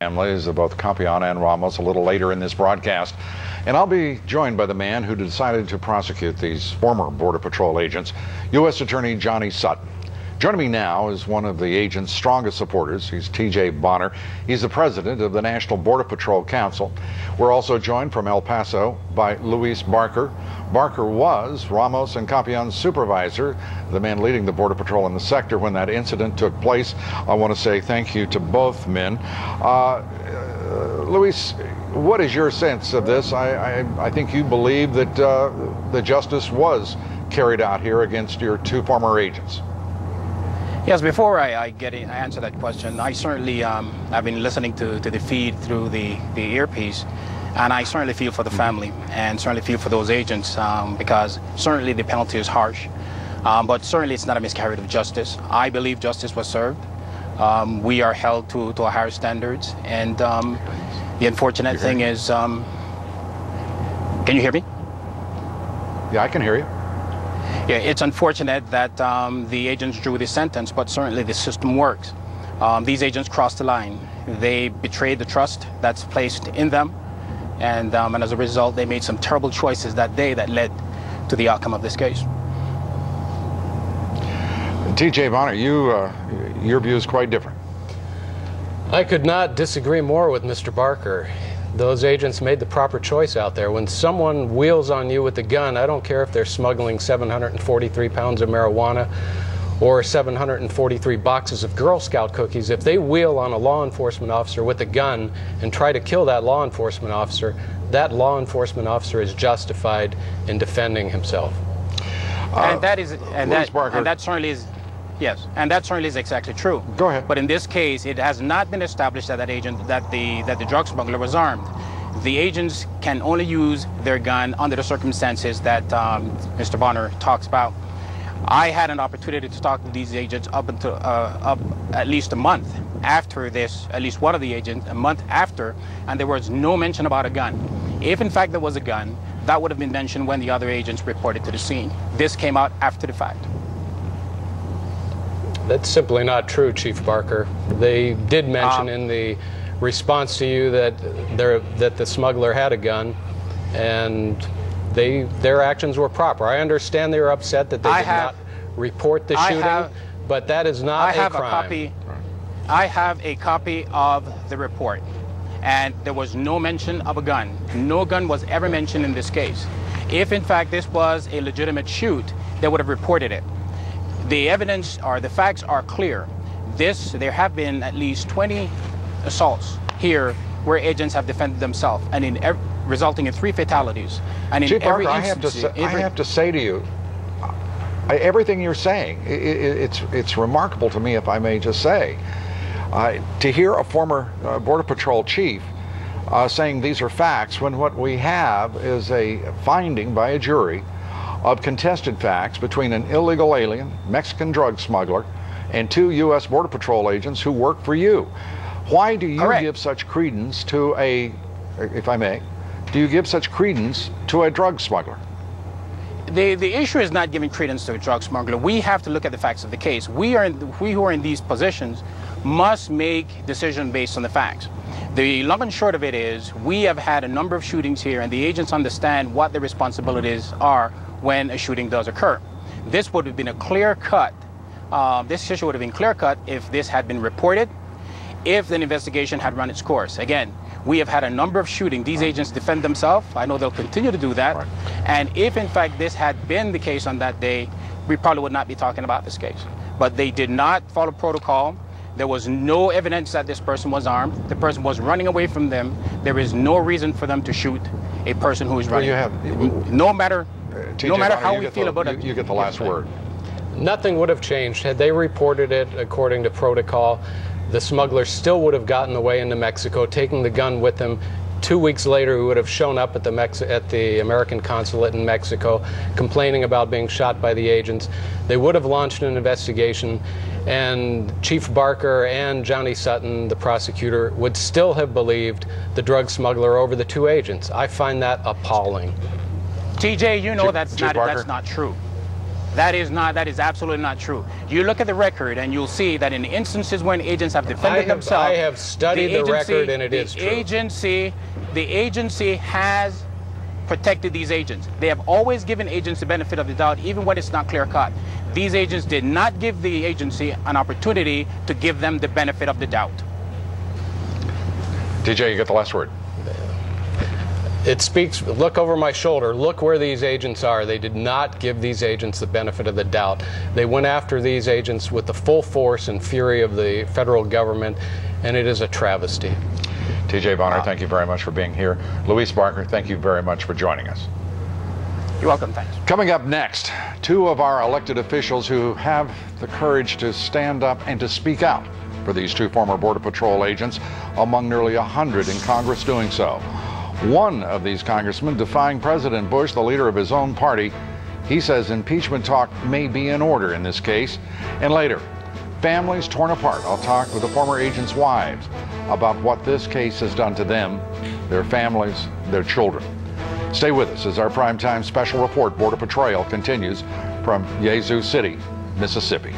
Families of both Pt.1 and Ramos a little later in this broadcast. And I'll be joined by the man who decided to prosecute these former Border Patrol agents, U.S. Attorney Johnny Sutton. Joining me now is one of the agent's strongest supporters. He's T.J. Bonner. He's the president of the National Border Patrol Council. We're also joined from El Paso by Luis Barker. Barker was Ramos and Pt.1's supervisor, the man leading the Border Patrol in the sector when that incident took place. I want to say thank you to both men. Luis, what is your sense of this? I think you believe that the justice was carried out here against your two former agents. Yes, before I answer that question, I certainly have been listening to the feed through the earpiece, and I certainly feel for the family and certainly feel for those agents because certainly the penalty is harsh, but certainly it's not a miscarriage of justice. I believe justice was served. We are held to a higher standards, and the unfortunate thing is, can you hear me? Yeah, I can hear you. Yeah, it's unfortunate that the agents drew this sentence, but certainly the system works. These agents crossed the line. They betrayed the trust that's placed in them, and as a result, they made some terrible choices that day that led to the outcome of this case. T.J. Bonner, your view is quite different. I could not disagree more with Mr. Barker. Those agents made the proper choice out there. When someone wheels on you with a gun, I don't care if they're smuggling 743 pounds of marijuana or 743 boxes of Girl Scout cookies. If they wheel on a law enforcement officer with a gun and try to kill that law enforcement officer is justified in defending himself. That certainly is. Yes, and that certainly is exactly true. Go ahead. But in this case, it has not been established that the drug smuggler was armed. The agents can only use their gun under the circumstances that Mr. Bonner talks about. I had an opportunity to talk to these agents up at least a month after this, at least one of the agents, a month after, and there was no mention about a gun. If in fact there was a gun, that would have been mentioned when the other agents reported to the scene. This came out after the fact. That's simply not true, Chief Barker. They did mention in the response to you that the smuggler had a gun, and their actions were proper. I understand they were upset that they did not report the shooting, but that is not a crime. I have a copy of the report, and there was no mention of a gun. No gun was ever mentioned in this case. If in fact this was a legitimate shoot, they would have reported it. The evidence or the facts are clear. There have been at least 20 assaults here where agents have defended themselves, and resulting in 3 fatalities. And in Chief every Barker, instance, I have to say to you, everything you're saying, it's remarkable to me, if I may just say, to hear a former Border Patrol chief saying these are facts when what we have is a finding by a jury of contested facts between an illegal alien, Mexican drug smuggler, and 2 U.S. Border Patrol agents who work for you. Why do you give such credence to if I may, do you give such credence to a drug smuggler? The issue is not giving credence to a drug smuggler. We have to look at the facts of the case. We who are in these positions must make decisions based on the facts. The long and short of it is we have had a number of shootings here, and the agents understand what the responsibilities are when a shooting does occur. This would have been a clear-cut, this issue would have been clear-cut if this had been reported, if an investigation had run its course. Again, we have had a number of shootings. These agents defend themselves. I know they'll continue to do that. And if in fact this had been the case on that day, we probably would not be talking about this case. But they did not follow protocol. There was no evidence that this person was armed. The person was running away from them. There is no reason for them to shoot a person who is running. No matter how we feel about it. You get the last word. Nothing would have changed. Had they reported it according to protocol, the smuggler still would have gotten away into Mexico, taking the gun with him. 2 weeks later, he would have shown up at the American consulate in Mexico, complaining about being shot by the agents. They would have launched an investigation, and Chief Barker and Johnny Sutton, the prosecutor, would still have believed the drug smuggler over the 2 agents. I find that appalling. TJ, you know that's not true. That is absolutely not true. You look at the record and you'll see that in instances when agents have defended themselves, I have studied the record, and it is true. The agency has protected these agents. They have always given agents the benefit of the doubt, even when it's not clear-cut. These agents did not give the agency an opportunity to give them the benefit of the doubt. TJ, you get the last word. It speaks, look over my shoulder, look where these agents are. They did not give these agents the benefit of the doubt. They went after these agents with the full force and fury of the federal government, and it is a travesty. TJ Bonner, thank you very much for being here. Luis Barker, thank you very much for joining us. You're welcome, thanks. Coming up next, two of our elected officials who have the courage to stand up and to speak out for these two former Border Patrol agents, among nearly 100 in Congress doing so. One of these congressmen defying President Bush, the leader of his own party. He says impeachment talk may be in order in this case. And later, families torn apart. I'll talk with the former agents' wives about what this case has done to them, their families, their children. Stay with us as our primetime special report, Border Patrol, continues from Yazoo City, Mississippi.